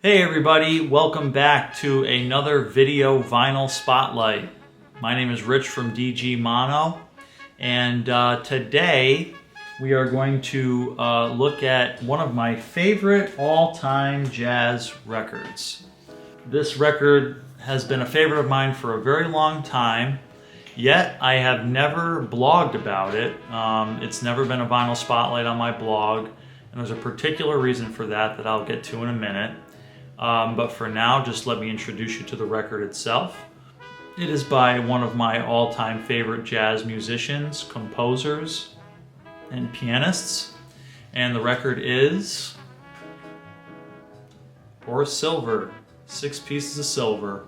Hey everybody, welcome back to another video vinyl spotlight. My name is Rich from richdgmono, and today we are going to look at one of my favorite all-time jazz records. This record has been a favorite of mine for a very long time, yet I have never blogged about it. It's never been a vinyl spotlight on my blog, and there's a particular reason for that I'll get to in a minute. But for now, just let me introduce you to the record itself. It is by one of my all-time favorite jazz musicians, composers, and pianists. And the record is Horace Silver, 6 Pieces of Silver.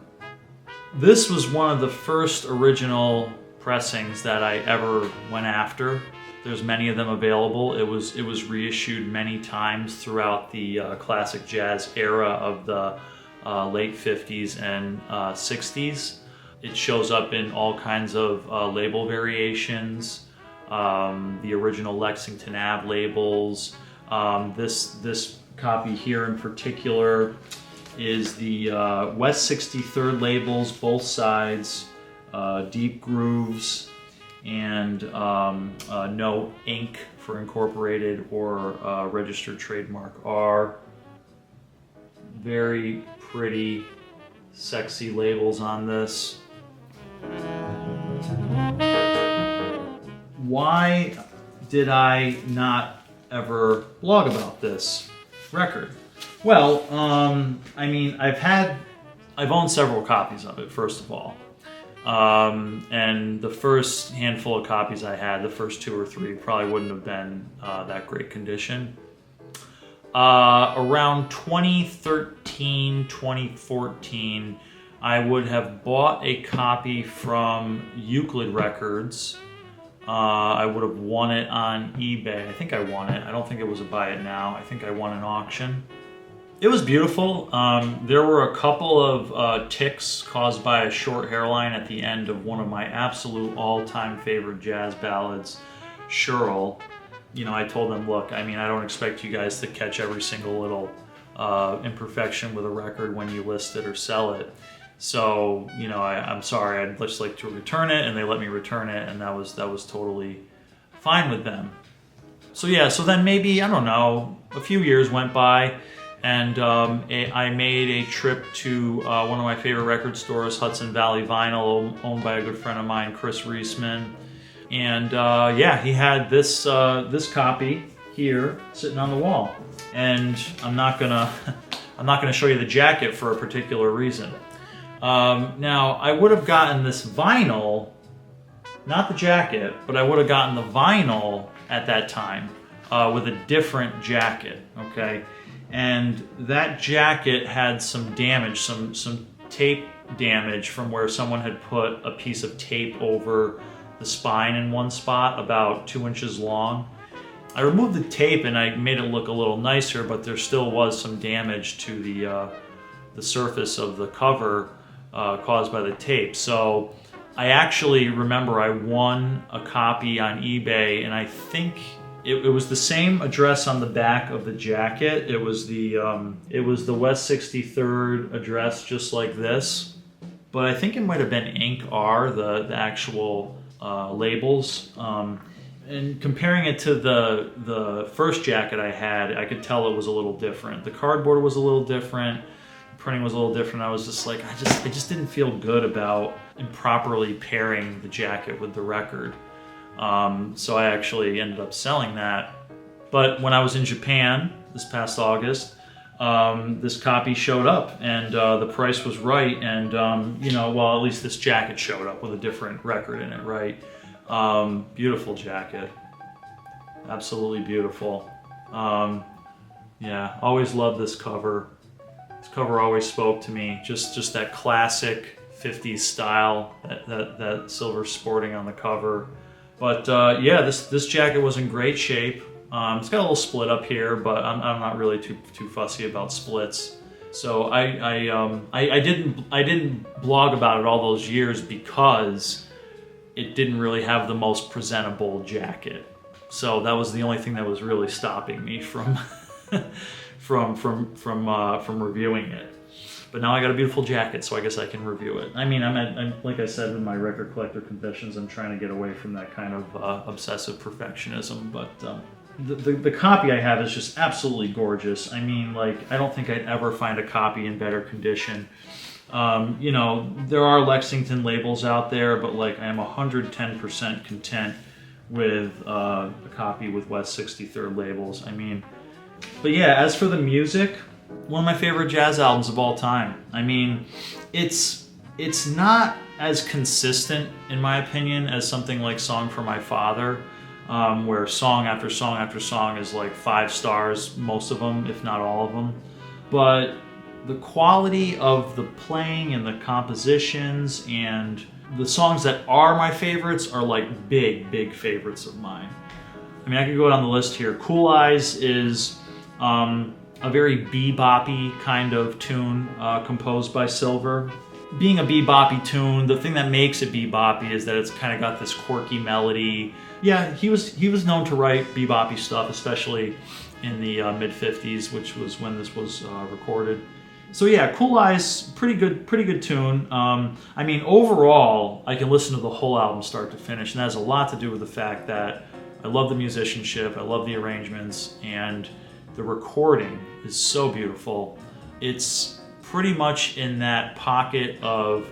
This was one of the first original pressings that I ever went after. There's many of them available. It was reissued many times throughout the classic jazz era of the late 50s and 60s. It shows up in all kinds of label variations, the original Lexington Ave labels. This copy here in particular is the West 63rd labels, both sides, deep grooves, and no ink for incorporated or registered trademark R. Very pretty, sexy labels on this. Why did I not ever blog about this record? Well, I mean, I've owned several copies of it, first of all. And the first handful of copies I had, the first 2 or 3, probably wouldn't have been that great condition. Around 2013, 2014, I would have bought a copy from Euclid Records. I would have won it on eBay. I think I won it. I don't think it was a buy it now. I think I won an auction. It was beautiful. There were a couple of ticks caused by a short hairline at the end of one of my absolute all-time favorite jazz ballads, Shirl. You know, I told them, look, I mean, I don't expect you guys to catch every single little imperfection with a record when you list it or sell it. So, you know, I'm sorry, I'd just like to return it, and they let me return it, and that was totally fine with them. So yeah, so then maybe, I don't know, a few years went by, and I made a trip to one of my favorite record stores, Hudson Valley Vinyl, owned by a good friend of mine, Chris Reisman. And yeah, he had this copy here sitting on the wall. And I'm not gonna show you the jacket for a particular reason. Now, I would have gotten this vinyl, not the jacket, but I would have gotten the vinyl at that time with a different jacket, okay? And that jacket had some damage, some tape damage from where someone had put a piece of tape over the spine in one spot, about 2 inches long. I removed the tape and I made it look a little nicer, but there still was some damage to the surface of the cover caused by the tape. So I actually remember I won a copy on eBay, and I think it was the same address on the back of the jacket. It was the West 63rd address, just like this. But I think it might have been Ink R, the actual labels. And comparing it to the first jacket I had, I could tell it was a little different. The cardboard was a little different. The printing was a little different. I was just like, I just didn't feel good about improperly pairing the jacket with the record. So I actually ended up selling that. But when I was in Japan this past August, this copy showed up, and the price was right, and you know, well, at least this jacket showed up with a different record in it, right? Beautiful jacket, absolutely beautiful. Yeah, always loved this cover. This cover always spoke to me. Just that classic 50s style, that silver sporting on the cover. But yeah, this jacket was in great shape. It's got a little split up here, but I'm not really too fussy about splits. So I didn't blog about it all those years because it didn't really have the most presentable jacket. So that was the only thing that was really stopping me from from reviewing it. But now I got a beautiful jacket, so I guess I can review it. I mean, I'm like I said in my record collector confessions, I'm trying to get away from that kind of obsessive perfectionism. But the copy I have is just absolutely gorgeous. I mean, like, I don't think I'd ever find a copy in better condition. You know, there are Lexington labels out there, but like, I am 110% content with a copy with West 63rd labels. I mean, but yeah, as for the music, one of my favorite jazz albums of all time. I mean, it's not as consistent, in my opinion, as something like Song for My Father, where song after song after song is like 5 stars, most of them, if not all of them. But the quality of the playing and the compositions and the songs that are my favorites are like big favorites of mine. I mean, I could go down the list here. Cool Eyes is a very beboppy kind of tune composed by Silver. Being a beboppy tune, the thing that makes it beboppy is that it's kind of got this quirky melody. Yeah, he was known to write beboppy stuff, especially in the mid-50s, which was when this was recorded. So yeah, Cool Eyes, pretty good tune. I mean, overall, I can listen to the whole album start to finish, and that has a lot to do with the fact that I love the musicianship, I love the arrangements, and the recording is so beautiful. It's pretty much in that pocket of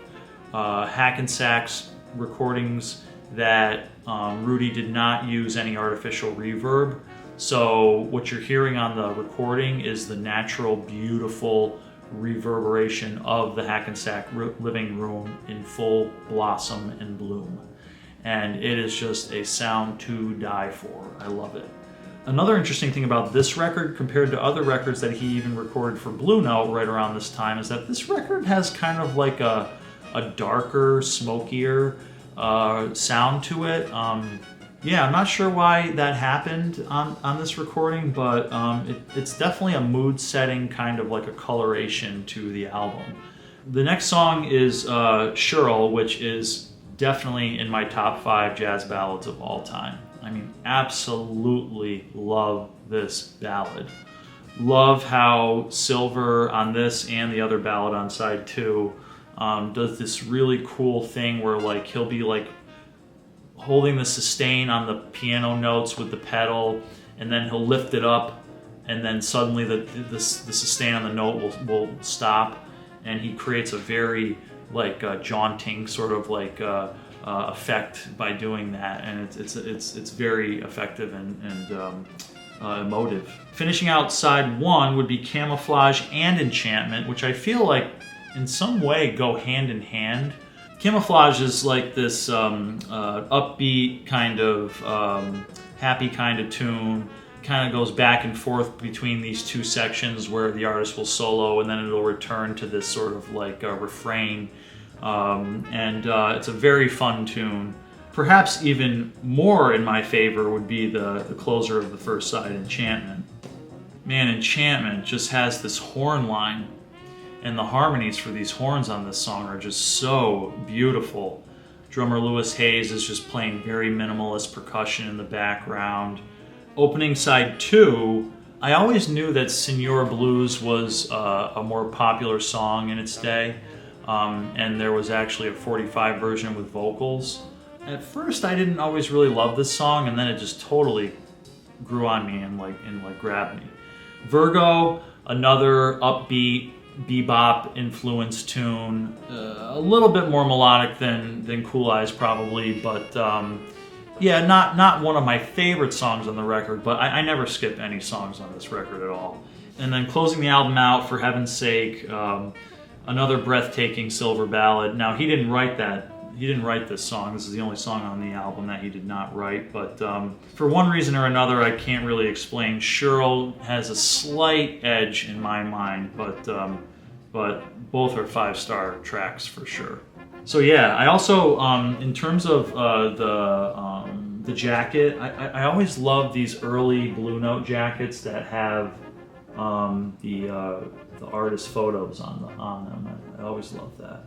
Hackensack's recordings that Rudy did not use any artificial reverb. So what you're hearing on the recording is the natural, beautiful reverberation of the Hackensack living room in full blossom and bloom. And it is just a sound to die for. I love it. Another interesting thing about this record compared to other records that he even recorded for Blue Note right around this time is that this record has kind of like a darker, smokier sound to it. Yeah, I'm not sure why that happened on this recording, but it's definitely a mood-setting kind of like a coloration to the album. The next song is Shirl, which is definitely in my top 5 jazz ballads of all time. I mean, absolutely love this ballad. Love how Silver on this and the other ballad on side 2 does this really cool thing where like he'll be like holding the sustain on the piano notes with the pedal, and then he'll lift it up, and then suddenly the sustain on the note will stop, and he creates a very like jaunting sort of like effect by doing that, and it's very effective and emotive. Finishing out side 1 would be Camouflage and Enchantment, which I feel like in some way go hand in hand. Camouflage is like this upbeat kind of happy kind of tune. Kind of goes back and forth between these two sections where the artist will solo and then it'll return to this sort of like refrain. It's a very fun tune. Perhaps even more in my favor would be the closer of the first side, Enchantment. Man, Enchantment just has this horn line, and the harmonies for these horns on this song are just so beautiful. Drummer Lewis Hayes is just playing very minimalist percussion in the background. Opening side 2, I always knew that Señor Blues was a more popular song in its day. And there was actually a 45 version with vocals. At first, I didn't always really love this song, and then it just totally grew on me and grabbed me. Virgo, another upbeat bebop influenced tune, a little bit more melodic than Cool Eyes probably, but yeah, not one of my favorite songs on the record, but I never skip any songs on this record at all. And then closing the album out, For Heaven's Sake, another breathtaking Silver ballad. Now, he didn't write that. He didn't write this song. This is the only song on the album that he did not write. But for one reason or another, I can't really explain, Shirl has a slight edge in my mind. But both are 5-star tracks for sure. So yeah, I also, in terms of the jacket, I always love these early Blue Note jackets that have the artist photos on them. I always love that.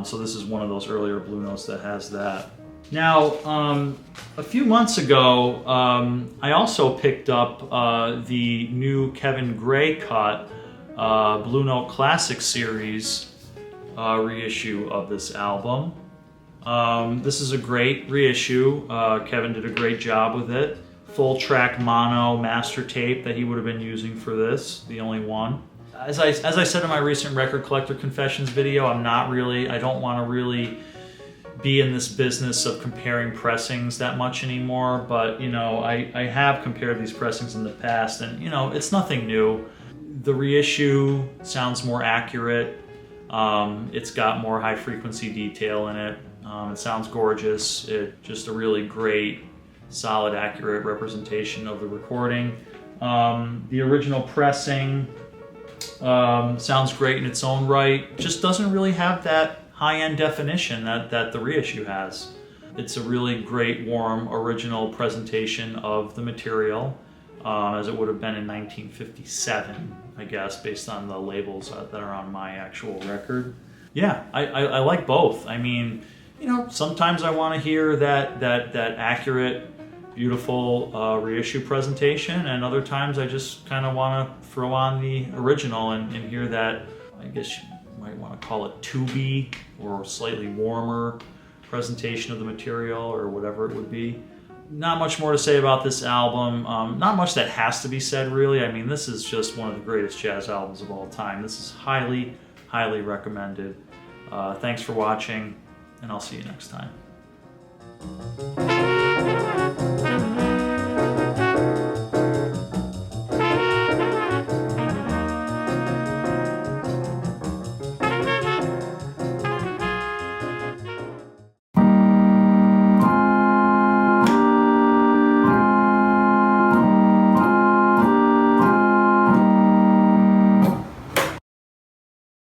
So this is one of those earlier Blue Notes that has that. Now, a few months ago, I also picked up the new Kevin Gray cut Blue Note Classic Series reissue of this album. This is a great reissue. Kevin did a great job with it. Full track mono master tape that he would have been using for this, the only one. As I said in my recent Record Collector Confessions video, I don't want to really be in this business of comparing pressings that much anymore, but you know, I have compared these pressings in the past, and you know, it's nothing new. The reissue sounds more accurate. It's got more high frequency detail in it. It sounds gorgeous. It's just a really great, solid, accurate representation of the recording. The original pressing sounds great in its own right. Just doesn't really have that high-end definition that the reissue has. It's a really great, warm, original presentation of the material, as it would have been in 1957, I guess, based on the labels that are on my actual record. Yeah, I like both. I mean, you know, sometimes I want to hear that accurate, beautiful reissue presentation, and other times I just kind of want to throw on the original and hear that, I guess you might want to call it tubey or slightly warmer presentation of the material or whatever it would be. Not much more to say about this album. Not much that has to be said, really. I mean, this is just one of the greatest jazz albums of all time. This is highly, highly recommended. Thanks for watching, and I'll see you next time.